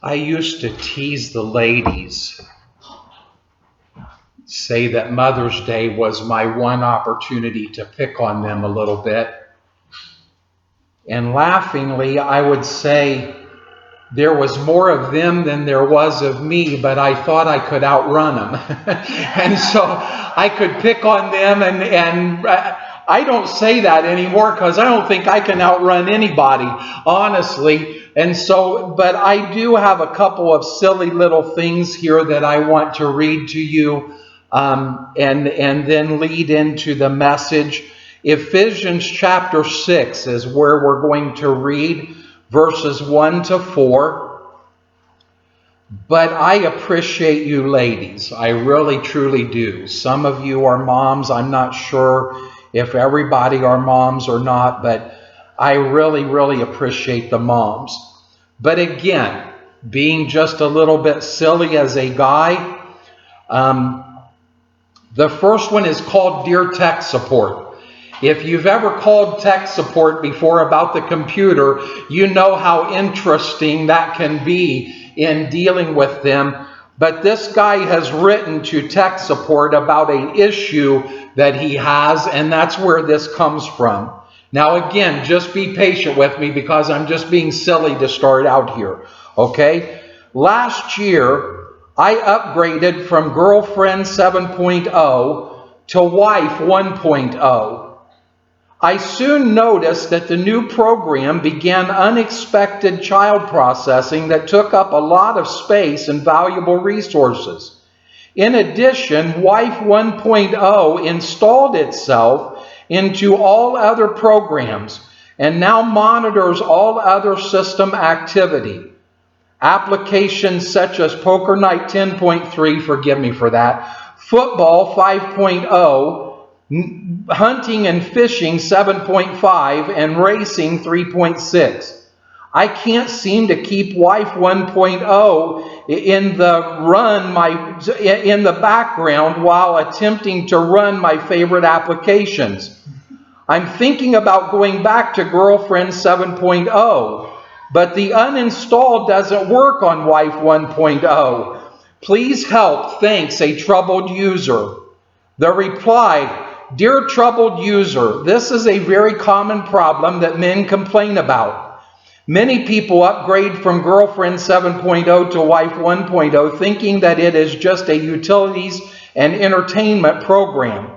I used to tease the ladies, say that Mother's Day was my one opportunity to pick on them a little bit. And laughingly, I would say there was more of them than there was of me, but I thought I could outrun them. And so I could pick on them, and I don't say that anymore because I don't think I can outrun anybody, honestly. And so, but I do have a couple of silly little things here that I want to read to you, and then lead into the message. Ephesians chapter 6 is where we're going to read verses 1 to 4. But I appreciate you ladies. I really, truly do. Some of you are moms. I'm not sure if everybody are moms or not, but I really, really appreciate the moms. But again, being just a little bit silly as a guy, the first one is called Dear Tech Support. If you've ever called tech support before about the computer, you know how interesting that can be in dealing with them. But this guy has written to tech support about an issue that he has, and that's where this comes from. Now again, just be patient with me because I'm just being silly to start out here, okay? Last year, I upgraded from Girlfriend 7.0 to Wife 1.0. I soon noticed that the new program began unexpected child processing that took up a lot of space and valuable resources. In addition, Wife 1.0 installed itself into all other programs and now monitors all other system activity. Applications such as Poker Night 10.3, forgive me for that, Football 5.0, Hunting and Fishing 7.5, and Racing 3.6. I can't seem to keep Wife 1.0 in the background while attempting to run my favorite applications. I'm thinking about going back to Girlfriend 7.0, but the uninstall doesn't work on Wife 1.0. Please help. Thanks, a troubled user. The reply, Dear troubled user, this is a very common problem that men complain about. Many people upgrade from Girlfriend 7.0 to Wife 1.0 thinking that it is just a utilities and entertainment program.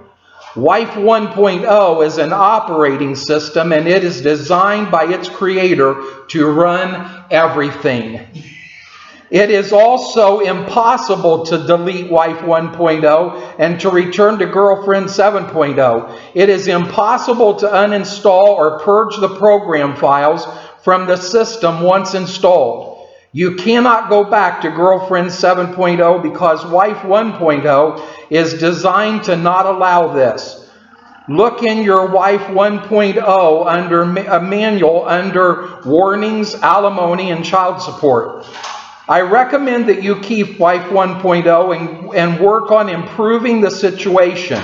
Wife 1.0 is an operating system, and it is designed by its creator to run everything. It is also impossible to delete Wife 1.0 and to return to Girlfriend 7.0. It is impossible to uninstall or purge the program files from the system once installed. You cannot go back to Girlfriend 7.0 because Wife 1.0 is designed to not allow this. Look in your Wife 1.0 under a manual under Warnings, Alimony, and Child Support. I recommend that you keep Wife 1.0 and work on improving the situation.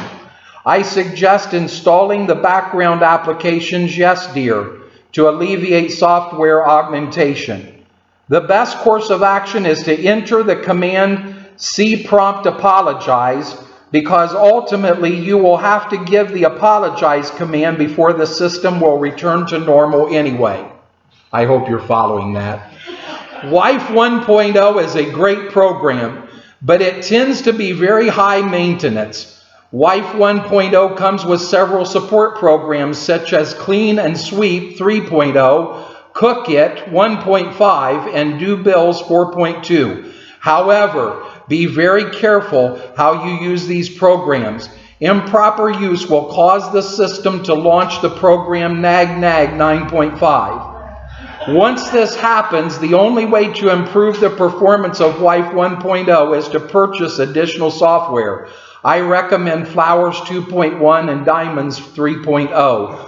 I suggest installing the background applications Yes Dear to alleviate software augmentation. The best course of action is to enter the command cprompt apologize, because ultimately you will have to give the apologize command before the system will return to normal anyway. I hope you're following that. Wife 1.0 is a great program, but it tends to be very high maintenance. Wife 1.0 comes with several support programs such as Clean and Sweep 3.0, Cookit 1.5, and Do Bills 4.2. However, be very careful how you use these programs. Improper use will cause the system to launch the program NAG 9.5. Once this happens, the only way to improve the performance of Wife 1.0 is to purchase additional software. I recommend Flowers 2.1 and Diamonds 3.0.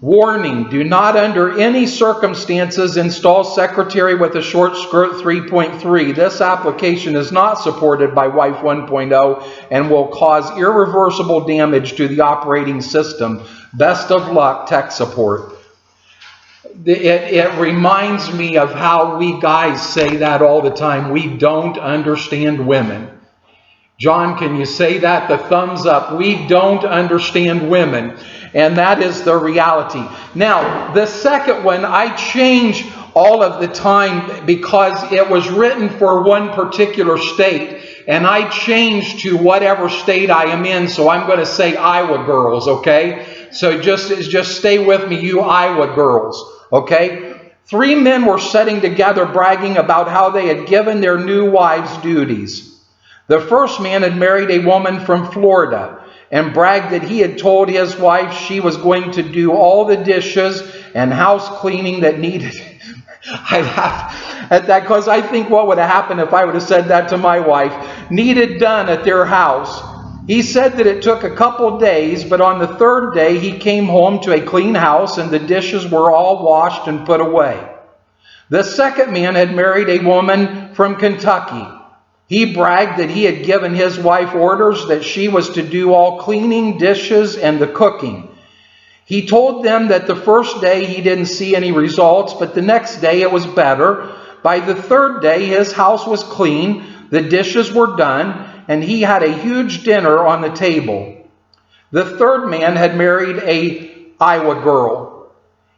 Warning, do not under any circumstances install Secretary with a Short Skirt 3.3. This application is not supported by Wife 1.0 and will cause irreversible damage to the operating system. Best of luck, tech support. It reminds me of how we guys say that all the time. We don't understand women. John, can you say that? The thumbs up. We don't understand women. And that is the reality. Now, the second one, I change all of the time because it was written for one particular state. And I change to whatever state I am in. So I'm going to say Iowa girls, okay? So just stay with me, you Iowa girls, okay? 3 men were sitting together bragging about how they had given their new wives duties. The first man had married a woman from Florida and bragged that he had told his wife she was going to do all the dishes and house cleaning that needed. I laugh at that because I think what would have happened if I would have said that to my wife, needed done at their house. He said that it took a couple days, but on the 3rd day he came home to a clean house and the dishes were all washed and put away. The second man had married a woman from Kentucky. He bragged that he had given his wife orders that she was to do all cleaning, dishes, and the cooking. He told them that the first day he didn't see any results, but the next day it was better. By the 3rd day his house was clean, the dishes were done, and he had a huge dinner on the table. The 3rd man had married an Iowa girl.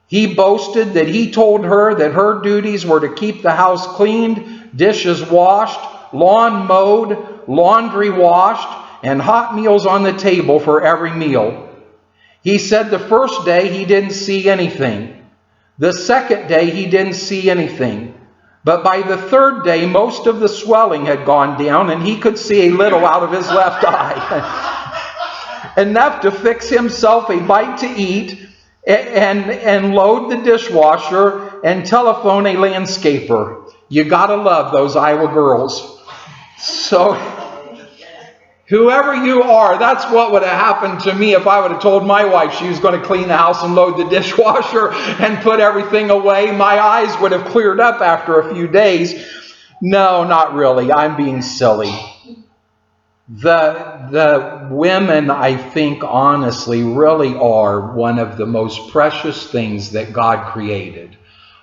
He boasted that he told her that her duties were to keep the house cleaned, dishes washed, lawn mowed, laundry washed, and hot meals on the table for every meal. He said the first day he didn't see anything. The second day he didn't see anything. But by the 3rd day, most of the swelling had gone down and he could see a little out of his left eye. Enough to fix himself a bite to eat and load the dishwasher and telephone a landscaper. You gotta love those Iowa girls. So, whoever you are, that's what would have happened to me if I would have told my wife she was going to clean the house and load the dishwasher and put everything away. My eyes would have cleared up after a few days. No, not really. I'm being silly. The women, I think, honestly, really are one of the most precious things that God created.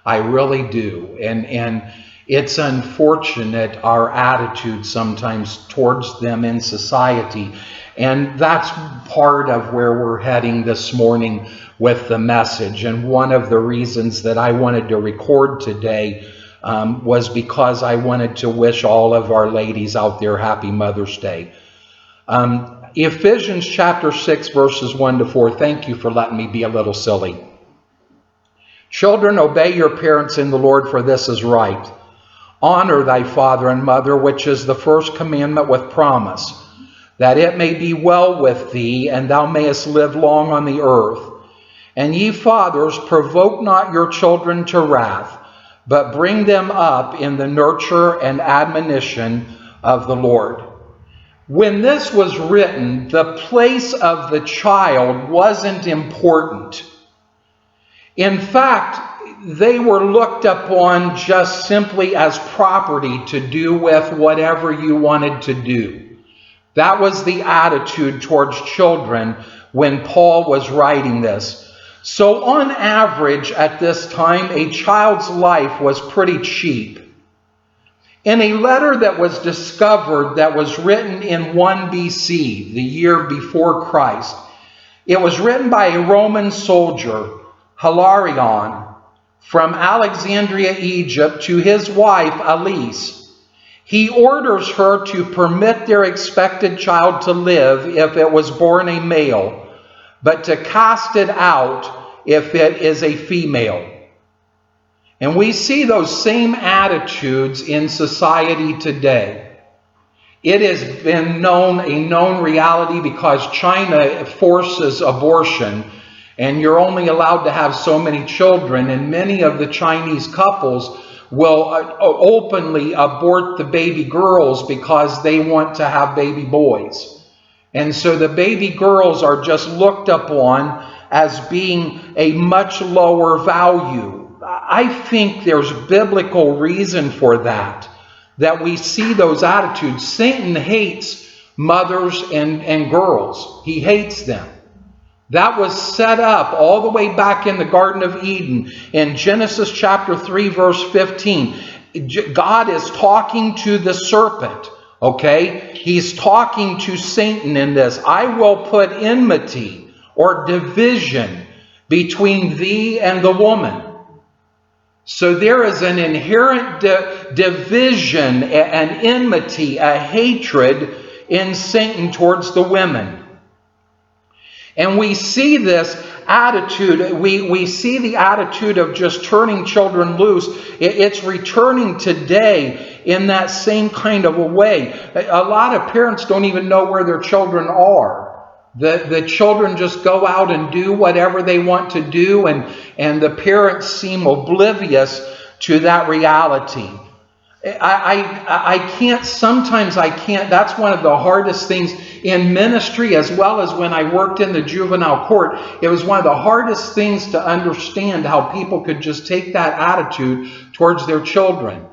I really do. And it's unfortunate our attitude sometimes towards them in society. And that's part of where we're heading this morning with the message. And one of the reasons that I wanted to record today was because I wanted to wish all of our ladies out there happy Mother's Day. Ephesians chapter 6, verses 1 to 4. Thank you for letting me be a little silly. Children, obey your parents in the Lord, for this is right. Honor thy father and mother, which is the first commandment with promise, that it may be well with thee, and thou mayest live long on the earth. And ye fathers, provoke not your children to wrath, but bring them up in the nurture and admonition of the Lord. When this was written, the place of the child wasn't important. In fact, they were looked upon just simply as property to do with whatever you wanted to do. That was the attitude towards children when Paul was writing this. So on average at this time, a child's life was pretty cheap. In a letter that was discovered that was written in 1 BC, the year before Christ, it was written by a Roman soldier, Hilarion, from Alexandria, Egypt, to his wife, Alice. He orders her to permit their expected child to live if it was born a male, but to cast it out if it is a female. And we see those same attitudes in society today. It has been a known reality because China forces abortion, and you're only allowed to have so many children, and many of the Chinese couples will openly abort the baby girls because they want to have baby boys. And so the baby girls are just looked upon as being a much lower value. I think there's biblical reason for that we see those attitudes. Satan hates mothers and girls. He hates them. That was set up all the way back in the Garden of Eden. In Genesis chapter 3, verse 15, God is talking to the serpent, okay? He's talking to Satan in this. I will put enmity or division between thee and the woman. So there is an inherent division, an enmity, a hatred in Satan towards the women. And we see this attitude, we see the attitude of just turning children loose. It's returning today in that same kind of a way. A lot of parents don't even know where their children are. The children just go out and do whatever they want to do, and the parents seem oblivious to that reality. Sometimes I can't, that's one of the hardest things in ministry, as well as when I worked in the juvenile court. It was one of the hardest things to understand how people could just take that attitude towards their children.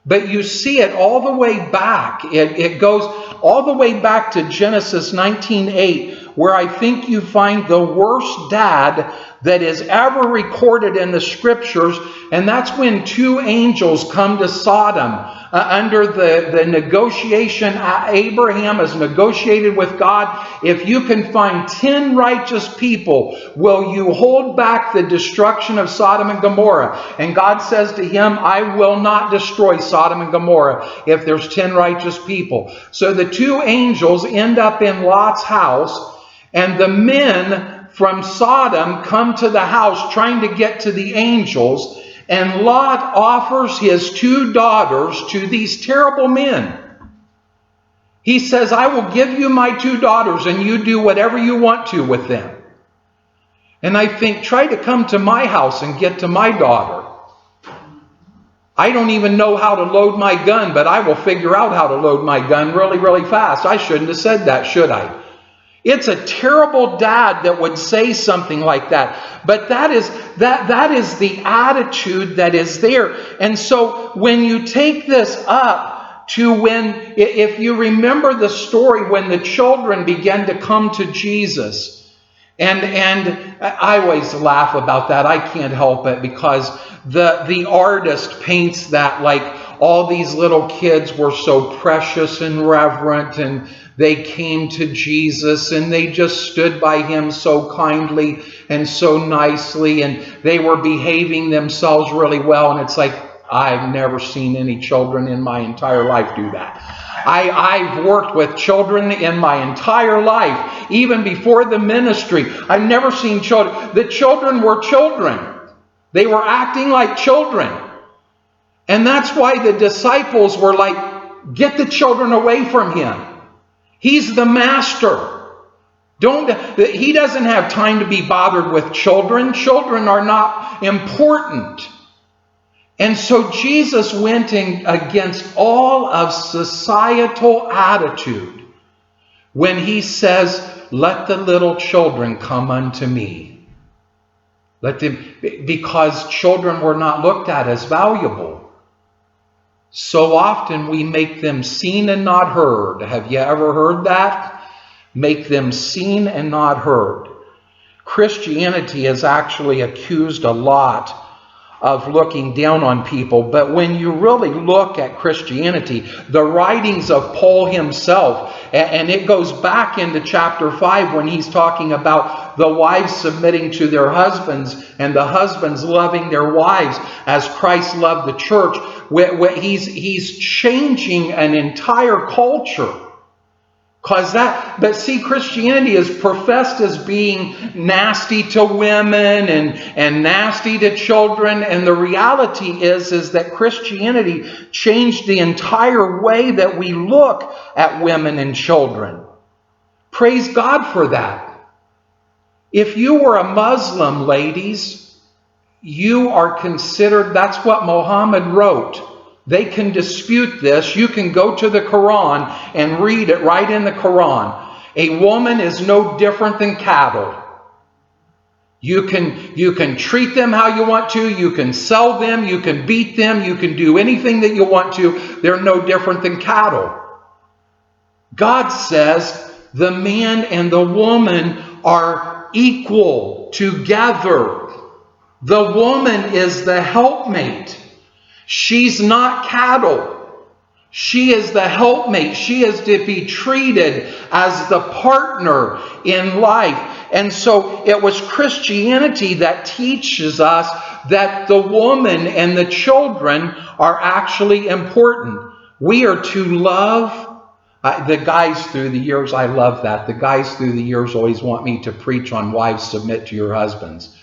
But you see it all the way back. It goes all the way back to Genesis 19:8, where I think you find the worst dad that is ever recorded in the scriptures. And that's when two angels come to Sodom under the negotiation. Abraham has negotiated with God. If you can find 10 righteous people, will you hold back the destruction of Sodom and Gomorrah? And God says to him, I will not destroy Sodom and Gomorrah if there's 10 righteous people. So the two angels end up in Lot's house, and the men from Sodom come to the house trying to get to the angels, and Lot offers his 2 daughters to these terrible men. He says, I will give you my 2 daughters and you do whatever you want to with them. And I think, try to come to my house and get to my daughter. I don't even know how to load my gun, but I will figure out how to load my gun really, really fast. I shouldn't have said that, should I? It's a terrible dad that would say something like that. But that is the attitude that is there. And so when you take this up to when, if you remember the story when the children began to come to Jesus, and I always laugh about that. I can't help it, because the artist paints that like all these little kids were so precious and reverent, and they came to Jesus and they just stood by him so kindly and so nicely, and they were behaving themselves really well. And it's like, I've never seen any children in my entire life do that. I've worked with children in my entire life, even before the ministry. I've never seen children. The children were children. They were acting like children. And that's why the disciples were like, get the children away from him. He's the master. He doesn't have time to be bothered with children. Children are not important. And so Jesus went against all of societal attitude when he says, let the little children come unto me. Let them, because children were not looked at as valuable. So often we make them seen and not heard. Have you ever heard that? Make them seen and not heard. Christianity is actually accused a lot of looking down on people. But when you really look at Christianity, the writings of Paul himself, and it goes back into chapter 5 when he's talking about the wives submitting to their husbands and the husbands loving their wives as Christ loved the church. He's changing an entire culture. But see, Christianity is professed as being nasty to women and nasty to children. And the reality is that Christianity changed the entire way that we look at women and children. Praise God for that. If you were a Muslim, ladies, you are considered, that's what Muhammad wrote. They can dispute this. You can go to the Quran and read it right in the Quran. A woman is no different than cattle. You can treat them how you want to. You can sell them. You can beat them. You can do anything that you want to. They're no different than cattle. God says the man and the woman are are equal together. The woman is the helpmate. She's not cattle. She is the helpmate. She is to be treated as the partner in life. And so it was Christianity that teaches us that the woman and the children are actually important. We are to love. The guys through the years, I love that. The guys through the years always want me to preach on wives, submit to your husbands.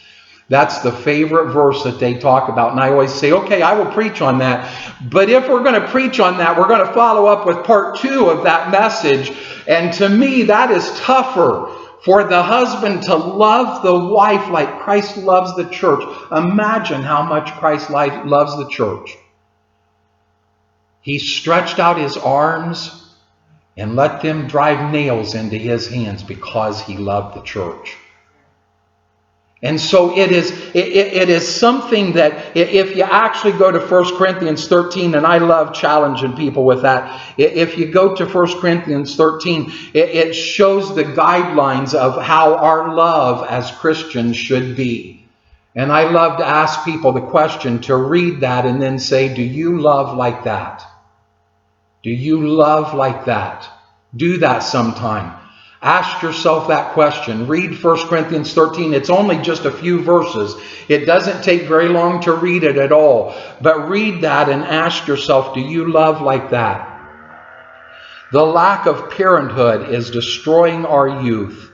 That's the favorite verse that they talk about. And I always say, okay, I will preach on that. But if we're going to preach on that, we're going to follow up with part 2 of that message. And to me, that is tougher, for the husband to love the wife like Christ loves the church. Imagine how much Christ loves the church. He stretched out his arms and let them drive nails into his hands because he loved the church. And so it is something that if you actually go to 1 Corinthians 13, and I love challenging people with that. If you go to 1 Corinthians 13, it shows the guidelines of how our love as Christians should be. And I love to ask people the question to read that and then say, do you love like that? Do you love like that? Do that sometime. Ask yourself that question. Read 1 Corinthians 13. It's only just a few verses. It doesn't take very long to read it at all. But read that and ask yourself, do you love like that? The lack of parenthood is destroying our youth.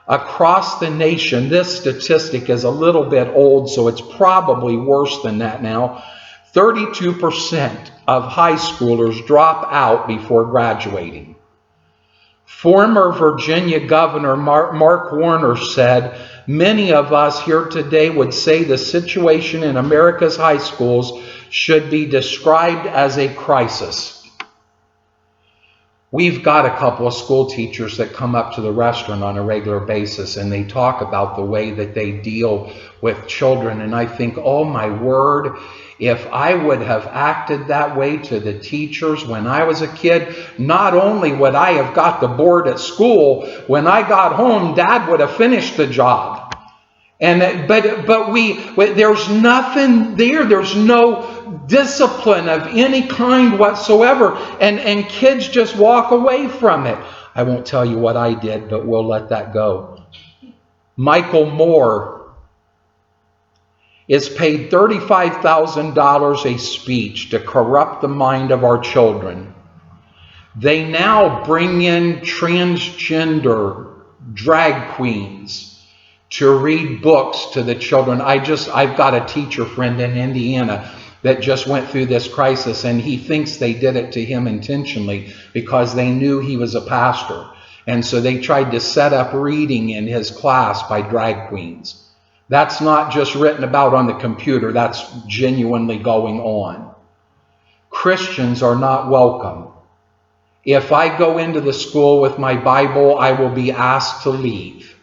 Across the nation, this statistic is a little bit old, so it's probably worse than that now. 32% of high schoolers drop out before graduating. Former Virginia Governor Mark Warner said, many of us here today would say the situation in America's high schools should be described as a crisis. We've got a couple of school teachers that come up to the restaurant on a regular basis, and they talk about the way that they deal with children. And I think, oh my word, if I would have acted that way to the teachers when I was a kid, not only would I have got the board at school, when I got home, Dad would have finished the job. And but there's nothing there. There's no discipline of any kind whatsoever. And kids just walk away from it. I won't tell you what I did, but we'll let that go. Michael Moore is paid $35,000 a speech to corrupt the mind of our children. They now bring in transgender drag queens to read books to the children. I've got a teacher friend in Indiana that just went through this crisis, and he thinks they did it to him intentionally because they knew he was a pastor. And so they tried to set up reading in his class by drag queens. That's not just written about on the computer. That's genuinely going on. Christians are not welcome. If I go into the school with my Bible, I will be asked to leave.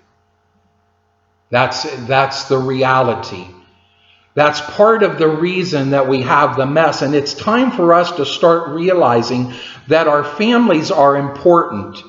That's the reality. That's part of the reason that we have the mess. And it's time for us to start realizing that our families are important.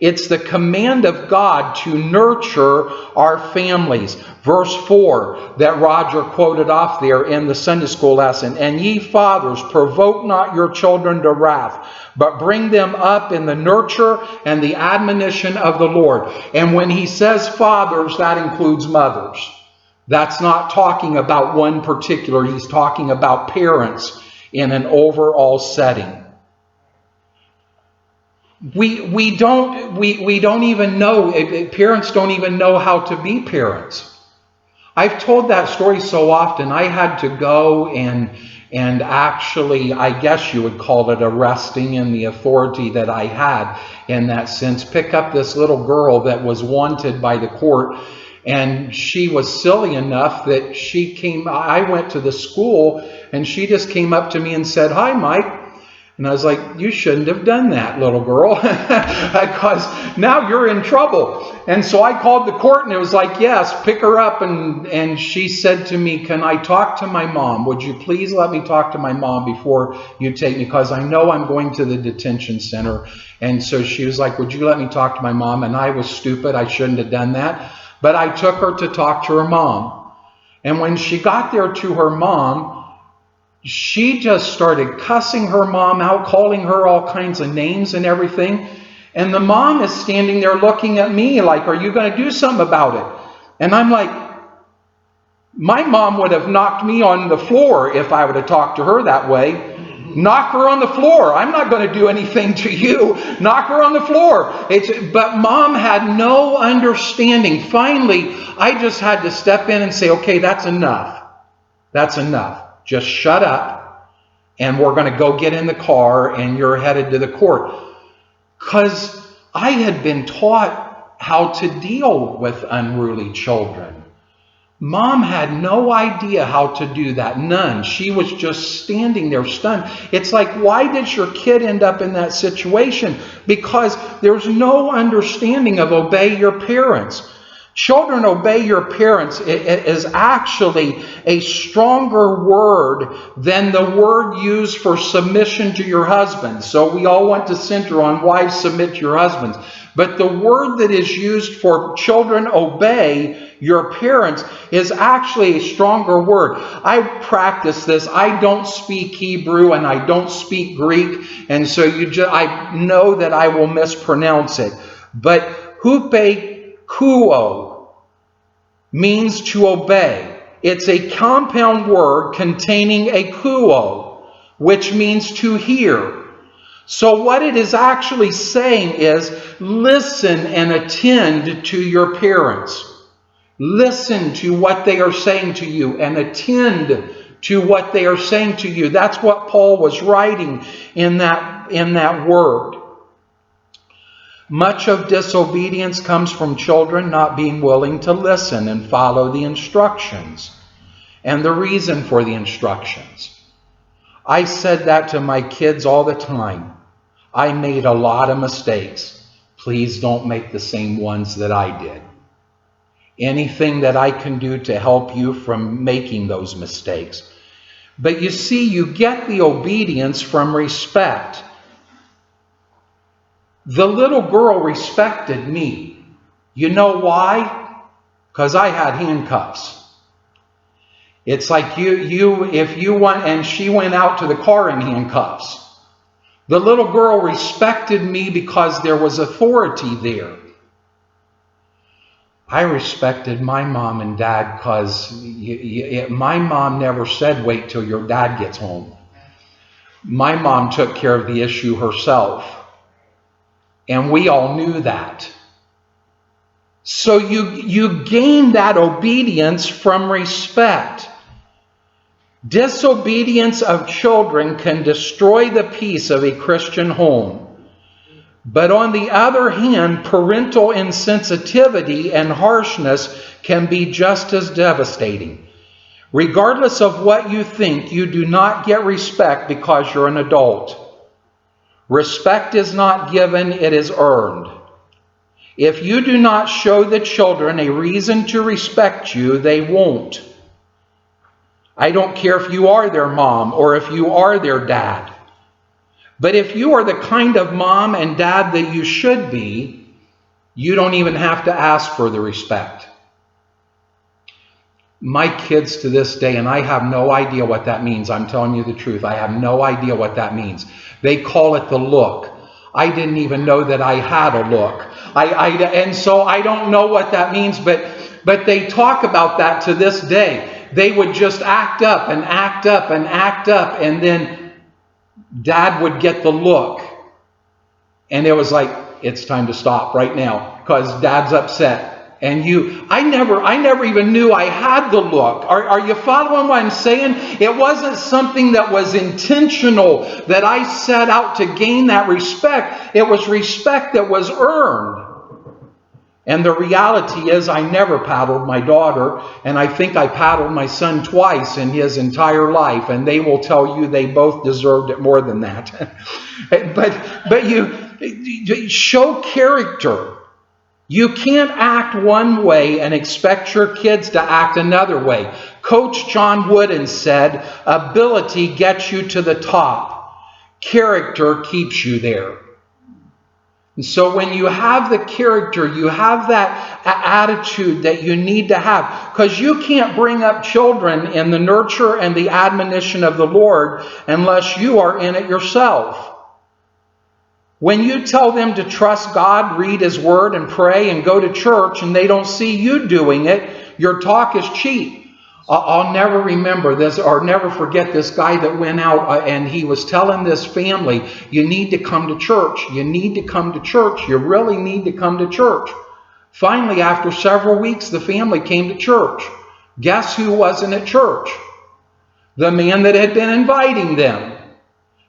It's the command of God to nurture our families. Verse 4 that Roger quoted off there in the Sunday school lesson. And ye fathers, provoke not your children to wrath, but bring them up in the nurture and the admonition of the Lord. And when he says fathers, that includes mothers. That's not talking about one particular. He's talking about parents in an overall setting. We don't even know, parents don't even know how to be parents. I've told that story so often. I had to go and actually, I guess you would call it arresting in the authority that I had in that sense, pick up this little girl that was wanted by the court. And she was silly enough that I went to the school and she just came up to me and said, "Hi, Mike." And I was like, "You shouldn't have done that, little girl, because now you're in trouble." And so I called the court and it was like, "Yes, pick her up." And she said to me, "Can I talk to my mom? Would you please let me talk to my mom before you take me? Because I know I'm going to the detention center." And so she was like, "Would you let me talk to my mom?" And I was stupid. I shouldn't have done that. But I took her to talk to her mom. And when she got there to her mom, she just started cussing her mom out, calling her all kinds of names and everything. And the mom is standing there looking at me like, are you going to do something about it? And I'm like, my mom would have knocked me on the floor if I would have talked to her that way. Knock her on the floor. I'm not going to do anything to you. Knock her on the floor. But mom had no understanding. Finally, I just had to step in and say, okay, that's enough. That's enough. Just shut up. And we're going to go get in the car and you're headed to the court. Because I had been taught how to deal with unruly children. Mom had no idea how to do that. None. She was just standing there stunned. It's like, why did your kid end up in that situation? Because there's no understanding of obey your parents. Children, obey your parents. It is actually a stronger word than the word used for submission to your husband. So we all want to center on wives, submit to your husbands. But the word that is used for children, obey your parents, is actually a stronger word. I practice this. I don't speak Hebrew and I don't speak Greek. And so I know that I will mispronounce it. But hupekuo means to obey. It's a compound word containing a kuo, which means to hear. So what it is actually saying is, listen and attend to your parents. Listen to what they are saying to you and attend to what they are saying to you. That's what Paul was writing in that word. Much of disobedience comes from children not being willing to listen and follow the instructions and the reason for the instructions. I said that to my kids all the time. I made a lot of mistakes. Please don't make the same ones that I did. Anything that I can do to help you from making those mistakes. But you see, you get the obedience from respect. The little girl respected me. You know why? Because I had handcuffs. It's like if you want, and she went out to the car in handcuffs. The little girl respected me because there was authority there. I respected my mom and dad because my mom never said, wait till your dad gets home. My mom took care of the issue herself. And we all knew that. So you gain that obedience from respect. Disobedience of children can destroy the peace of a Christian home. But on the other hand, parental insensitivity and harshness can be just as devastating. Regardless of what you think, you do not get respect because you're an adult. Respect is not given, it is earned. If you do not show the children a reason to respect you, they won't. I don't care if you are their mom or if you are their dad. But if you are the kind of mom and dad that you should be, you don't even have to ask for the respect. My kids to this day, and I have no idea what that means. I'm telling you the truth. I have no idea what that means. They call it the look. I didn't even know that I had a look. And so I don't know what that means, but they talk about that to this day. They would just act up and act up and act up, and then Dad would get the look. And it was like, it's time to stop right now because Dad's upset. And I never even knew I had the look. Are you following what I'm saying? It wasn't something that was intentional that I set out to gain that respect. It was respect that was earned. And the reality is I never paddled my daughter, and I think I paddled my son twice in his entire life, and they will tell you they both deserved it more than that. But you show character. You can't act one way and expect your kids to act another way. Coach John Wooden said, ability gets you to the top. Character keeps you there. And so when you have the character, you have that attitude that you need to have, because you can't bring up children in the nurture and the admonition of the Lord unless you are in it yourself. When you tell them to trust God, read His Word, and pray, and go to church, and they don't see you doing it, your talk is cheap. I'll never remember this, or never forget this guy that went out and he was telling this family, you need to come to church. You need to come to church. You really need to come to church. Finally, after several weeks, the family came to church. Guess who wasn't at church? The man that had been inviting them.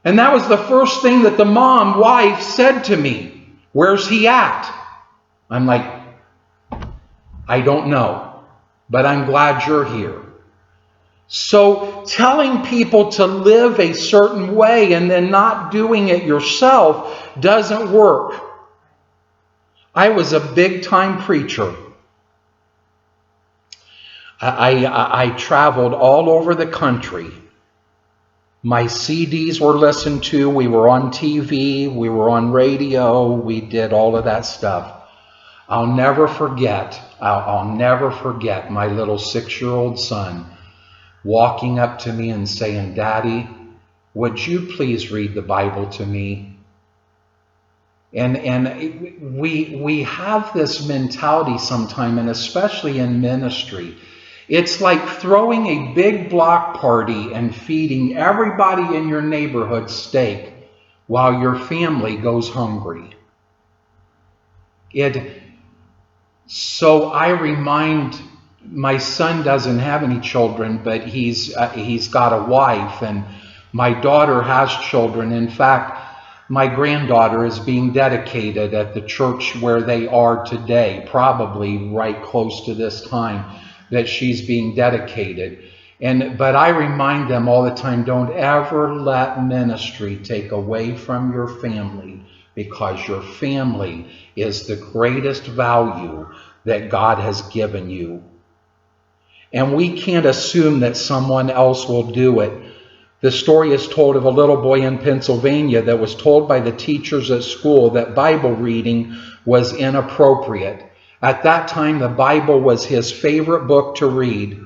And that was the first thing that the wife said to me. Where's he at? I'm like, I don't know, but I'm glad you're here. So telling people to live a certain way and then not doing it yourself doesn't work. I was a big-time preacher. I traveled all over the country. My CDs were listened to. We were on TV. We were on radio. We did all of that stuff. I'll never forget my little 6-year-old son walking up to me and saying, Daddy, would you please read the Bible to me? And we have this mentality sometime, and especially in ministry. It's like throwing a big block party and feeding everybody in your neighborhood steak while your family goes hungry. So I remind, my son doesn't have any children, but he's got a wife, and my daughter has children. In fact, my granddaughter is being dedicated at the church where they are today, probably right close to this time that she's being dedicated. But I remind them all the time, don't ever let ministry take away from your family, because your family is the greatest value that God has given you. And we can't assume that someone else will do it. The story is told of a little boy in Pennsylvania that was told by the teachers at school that Bible reading was inappropriate. At that time, the Bible was his favorite book to read.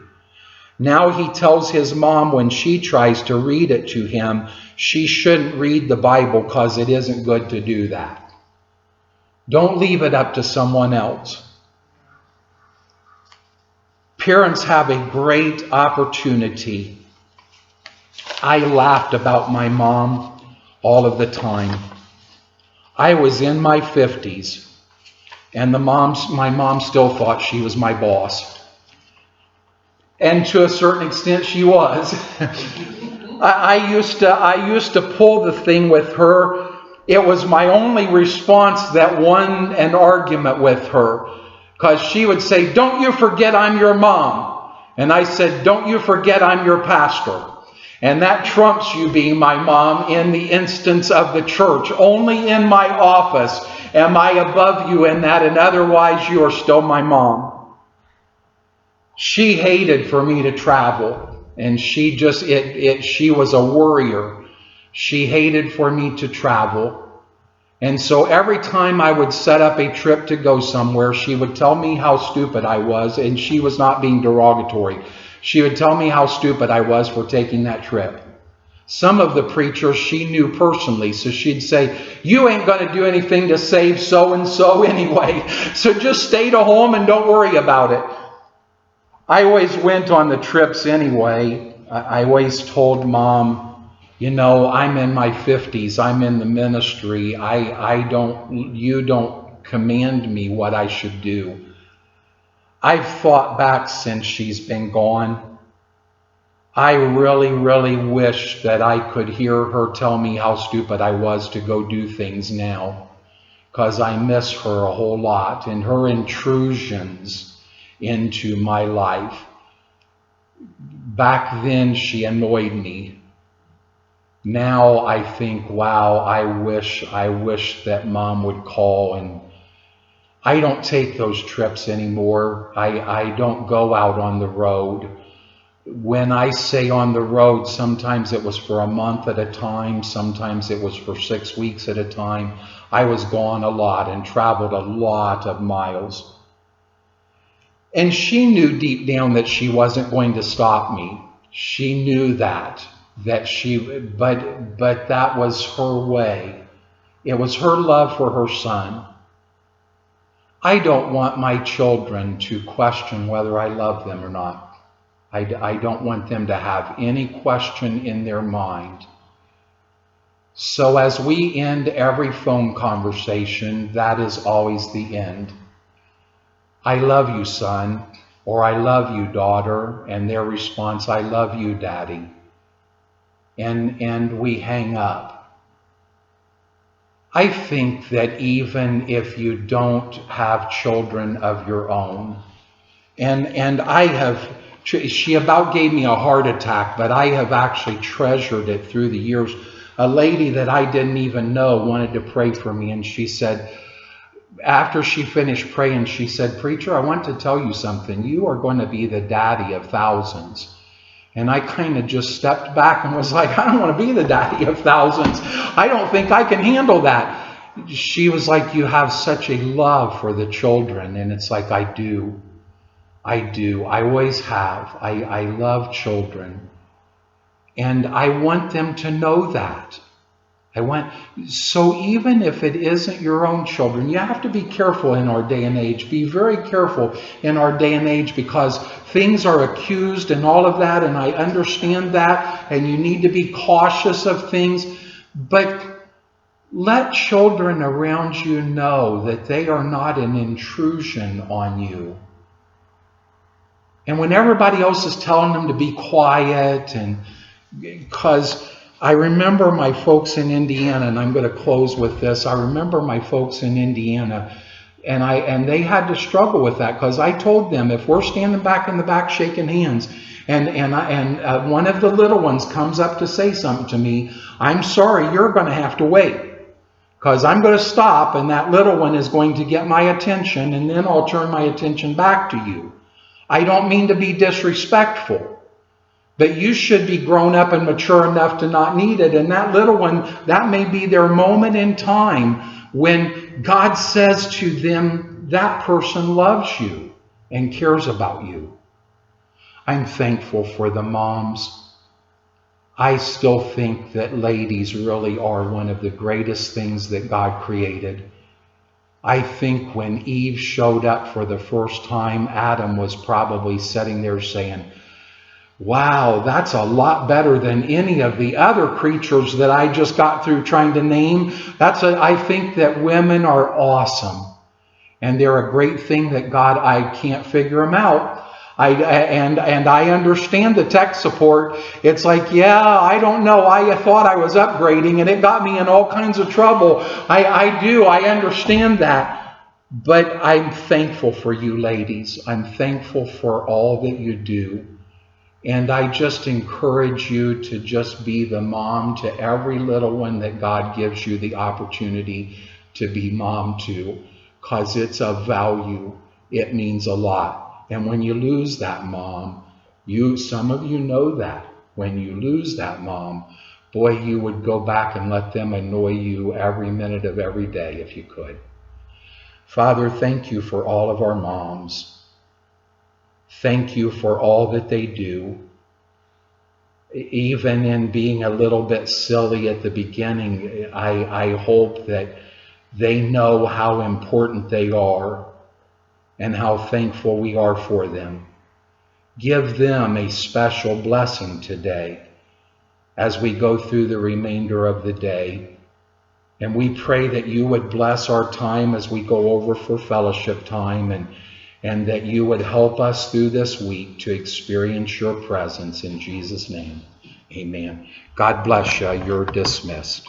Now he tells his mom when she tries to read it to him, she shouldn't read the Bible because it isn't good to do that. Don't leave it up to someone else. Parents have a great opportunity. I laughed about my mom all of the time. I was in my 50s, and my mom still thought she was my boss. And to a certain extent, she was. I used to pull the thing with her. It was my only response that won an argument with her, because she would say, don't you forget I'm your mom. And I said, don't you forget I'm your pastor. And that trumps you being my mom in the instance of the church. Only in my office am I above you in that, and otherwise you are still my mom. She hated for me to travel, and she was a worrier. She hated for me to travel. And so every time I would set up a trip to go somewhere, she would tell me how stupid I was, and she was not being derogatory. She would tell me how stupid I was for taking that trip. Some of the preachers she knew personally, so she'd say, you ain't going to do anything to save so-and-so anyway, so just stay to home and don't worry about it. I always went on the trips anyway. I always told Mom, you know, I'm in my 50s. I'm in the ministry. You don't command me what I should do. I've thought back since she's been gone. I really, really wish that I could hear her tell me how stupid I was to go do things now, because I miss her a whole lot and her intrusions into my life. Back then, she annoyed me. Now I think, wow, I wish that Mom would call. And I don't take those trips anymore. I don't go out on the road. When I say on the road, sometimes it was for a month at a time, sometimes it was for 6 weeks at a time. I was gone a lot and traveled a lot of miles. And she knew deep down that she wasn't going to stop me. She knew that but that was her way. It was her love for her son. I don't want my children to question whether I love them or not. I don't want them to have any question in their mind. So as we end every phone conversation, that is always the end. I love you, son, or I love you, daughter, and their response, I love you, daddy. And we hang up. I think that even if you don't have children of your own, and I have, she about gave me a heart attack, but I have actually treasured it through the years. A lady that I didn't even know wanted to pray for me, and she said, after she finished praying, she said, "Preacher, I want to tell you something. You are going to be the daddy of thousands." And I kind of just stepped back and was like, I don't want to be the daddy of thousands. I don't think I can handle that. She was like, you have such a love for the children. And it's like, I do. I always have. I love children. And I want them to know that. So even if it isn't your own children, you have to be careful in our day and age. Be very careful in our day and age, because things are accused and all of that, and I understand that, and you need to be cautious of things. But let children around you know that they are not an intrusion on you. And when everybody else is telling them to be quiet, and because I remember my folks in Indiana, and I'm going to close with this. I remember my folks in Indiana, and they had to struggle with that, because I told them, if we're standing back in the back shaking hands, and one of the little ones comes up to say something to me, I'm sorry, you're going to have to wait, because I'm going to stop, and that little one is going to get my attention, and then I'll turn my attention back to you. I don't mean to be disrespectful, but you should be grown up and mature enough to not need it. And that little one, that may be their moment in time when God says to them, that person loves you and cares about you. I'm thankful for the moms. I still think that ladies really are one of the greatest things that God created. I think when Eve showed up for the first time, Adam was probably sitting there saying, wow, that's a lot better than any of the other creatures that I just got through trying to name. I think that women are awesome. And they're a great thing that God, I can't figure them out. And I understand the tech support. It's like, yeah, I don't know. I thought I was upgrading and it got me in all kinds of trouble. I understand that. But I'm thankful for you ladies. I'm thankful for all that you do. And I just encourage you to just be the mom to every little one that God gives you the opportunity to be mom to, because it's of value. It means a lot. And when you lose that mom, some of you know that. When you lose that mom, boy, you would go back and let them annoy you every minute of every day if you could. Father, thank you for all of our moms. Thank you for all that they do. Even in being a little bit silly at the beginning, I hope that they know how important they are and how thankful we are for them. Give them a special blessing today as we go through the remainder of the day. And we pray that you would bless our time as we go over for fellowship time, and that you would help us through this week to experience your presence in Jesus' name. Amen. God bless you. You're dismissed.